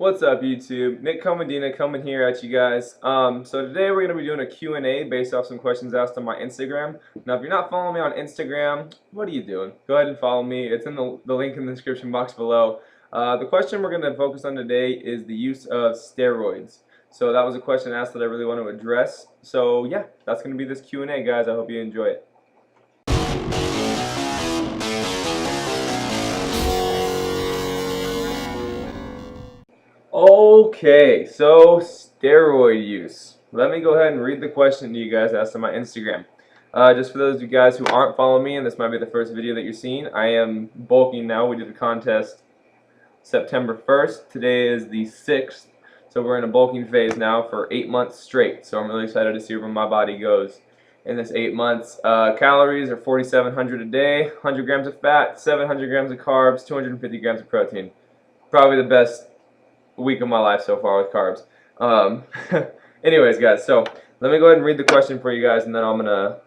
What's up, YouTube? Nick Komodina coming here at you guys. So today we're going to be doing a Q&A based off some questions asked on my Instagram. Now, if you're not following me on Instagram, what are you doing? Go ahead and follow me. It's in the link in the description box below. The question we're going to focus on today is the use of steroids. So that was a question asked that I really want to address. So yeah, that's going to be this Q&A, guys. I hope you enjoy it. Okay, so steroid use. Let me go ahead and read the question to you guys asked on my Instagram. Just for those of you guys who aren't following me, and this might be the first video that you're seeing, I am bulking now. We did a contest September 1st. Today is the 6th, so we're in a bulking phase now for 8 months straight. So I'm really excited to see where my body goes in this 8 months. Calories are 4,700 a day, 100 grams of fat, 700 grams of carbs, 250 grams of protein. Probably the best week of my life so far with carbs. Anyways, guys, so let me go ahead and read the question for you guys, and then I'm gonna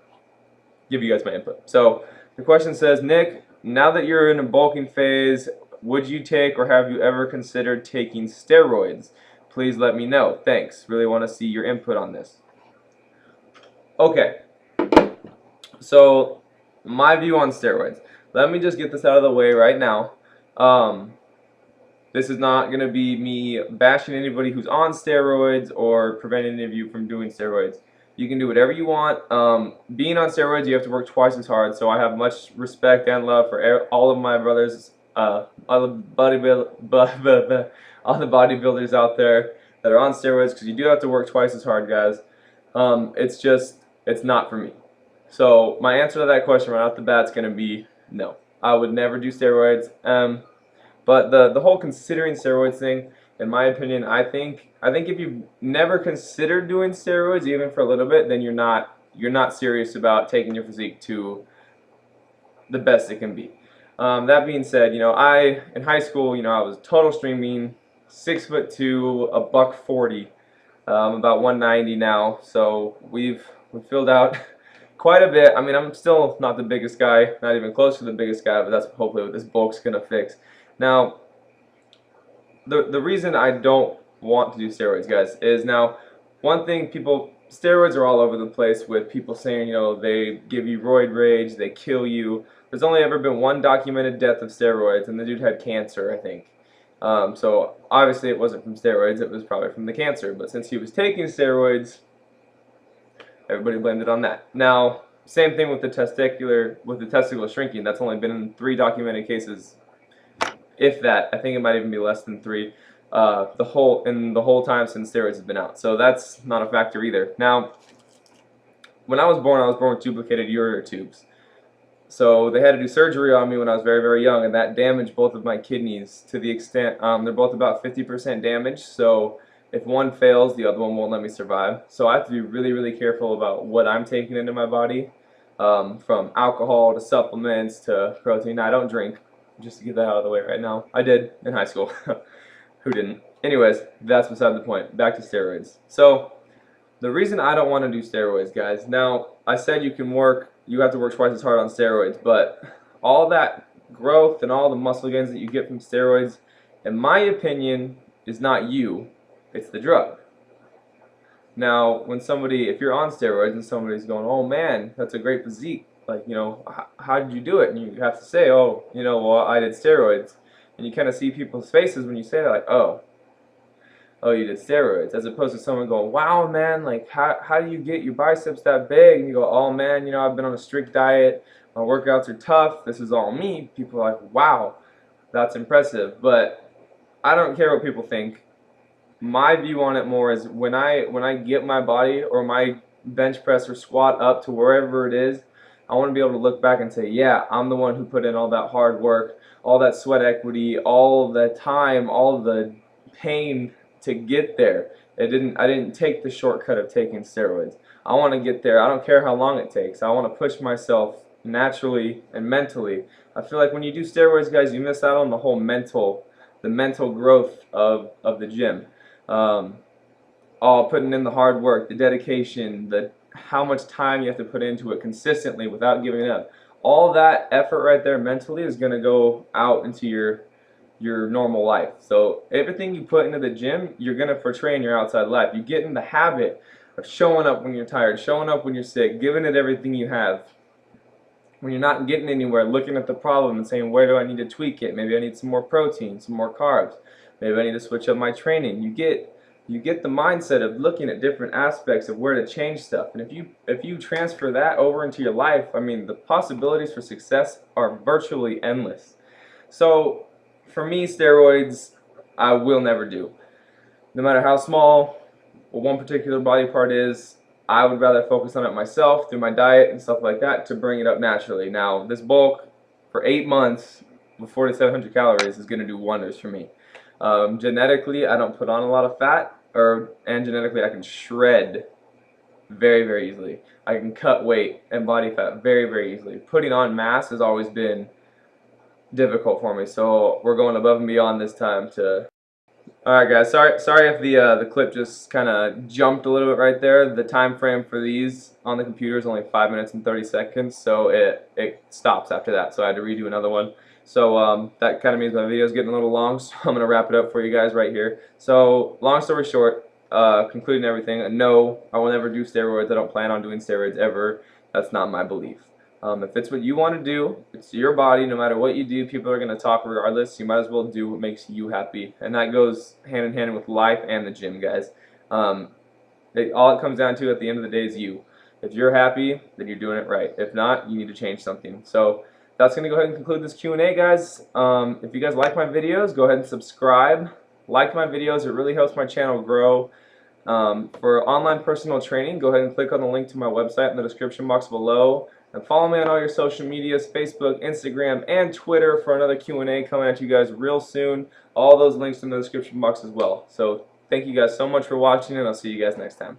give you guys my input. So the question says, Nick, now that you're in a bulking phase, would you take or have you ever considered taking steroids? Please let me know. Thanks. Really want to see your input on this. Okay, so my view on steroids. Let me just get this out of the way right now. This is not going to be me bashing anybody who's on steroids or preventing any of you from doing steroids. You can do whatever you want. Being on steroids, you have to work twice as hard, so I have much respect and love for all of my brothers, all the bodybuilders out there that are on steroids, because you do have to work twice as hard, guys. It's not for me. So my answer to that question right off the bat is going to be no. I would never do steroids. But the whole considering steroids thing, in my opinion, I think if you've never considered doing steroids even for a little bit, then you're not serious about taking your physique to the best it can be. That being said, in high school, I was total stream mean, 6'2", a $140, about 190 now. So we've filled out quite a bit. I mean, I'm still not the biggest guy, not even close to the biggest guy, but that's hopefully what this bulk's gonna fix. Now, the reason I don't want to do steroids, guys, is now, one thing, steroids are all over the place with people saying, they give you roid rage, they kill you. There's only ever been one documented death of steroids, and the dude had cancer, I think. So obviously it wasn't from steroids, it was probably from the cancer, but since he was taking steroids, everybody blamed it on that. Now, same thing with the testicular shrinking. That's only been in 3 documented cases, if that. I think it might even be less than 3 the whole time since steroids have been out. So that's not a factor either. Now, when I was born with duplicated ureter tubes. So they had to do surgery on me when I was very, very young, and that damaged both of my kidneys to the extent they're both about 50% damaged. So if one fails, the other one won't let me survive. So I have to be really, really careful about what I'm taking into my body, from alcohol to supplements to protein. Now, I don't drink, just to get that out of the way right now. I did in high school. Who didn't? Anyways, that's beside the point. Back to steroids. So the reason I don't want to do steroids, guys, now I said you have to work twice as hard on steroids, but all that growth and all the muscle gains that you get from steroids, in my opinion, is not you, it's the drug. Now, if you're on steroids and somebody's going, oh man, that's a great physique, like, how did you do it? And you have to say, oh, well, I did steroids. And you kind of see people's faces when you say that, like, oh, you did steroids. As opposed to someone going, wow, man, like, how do you get your biceps that big? And you go, oh, man, I've been on a strict diet. My workouts are tough. This is all me. People are like, wow, that's impressive. But I don't care what people think. My view on it more is when I get my body or my bench press or squat up to wherever it is, I want to be able to look back and say, yeah, I'm the one who put in all that hard work, all that sweat equity, all the time, all the pain to get there. I didn't take the shortcut of taking steroids. I want to get there. I don't care how long it takes. I want to push myself naturally and mentally. I feel like when you do steroids, guys, you miss out on the mental growth of the gym. All putting in the hard work, the dedication, how much time you have to put into it consistently without giving up. All that effort right there mentally is going to go out into your your normal life. So everything you put into the gym, you're going to portray in your outside life. You get in the habit of showing up when you're tired, showing up when you're sick, giving it everything you have. When you're not getting anywhere, looking at the problem and saying, where do I need to tweak it? Maybe I need some more protein, some more carbs. Maybe I need to switch up my training. You get the mindset of looking at different aspects of where to change stuff. And if you transfer that over into your life, I mean, the possibilities for success are virtually endless. So for me, steroids, I will never do. No matter how small one particular body part is, I would rather focus on it myself through my diet and stuff like that to bring it up naturally. Now, this bulk for 8 months with 4,700 calories is going to do wonders for me. Genetically, I don't put on a lot of fat, and genetically I can shred very, very easily. I can cut weight and body fat very, very easily. Putting on mass has always been difficult for me, so we're going above and beyond this time to... Alright guys, sorry if the clip just kind of jumped a little bit right there. The time frame for these on the computer is only 5 minutes and 30 seconds, so it stops after that, so I had to redo another one. So that kind of means my video is getting a little long, so I'm going to wrap it up for you guys right here. So long story short, concluding everything, no, I will never do steroids. I don't plan on doing steroids ever. That's not my belief. If it's what you want to do, it's your body, no matter what you do, people are going to talk regardless. You might as well do what makes you happy. And that goes hand in hand with life and the gym, guys. All it comes down to at the end of the day is you. If you're happy, then you're doing it right. If not, you need to change something. So that's going to go ahead and conclude this Q&A, guys. If you guys like my videos, go ahead and subscribe. Like my videos. It really helps my channel grow. For online personal training, go ahead and click on the link to my website in the description box below. And follow me on all your social medias, Facebook, Instagram, and Twitter for another Q&A coming at you guys real soon. All those links in the description box as well. So thank you guys so much for watching, and I'll see you guys next time.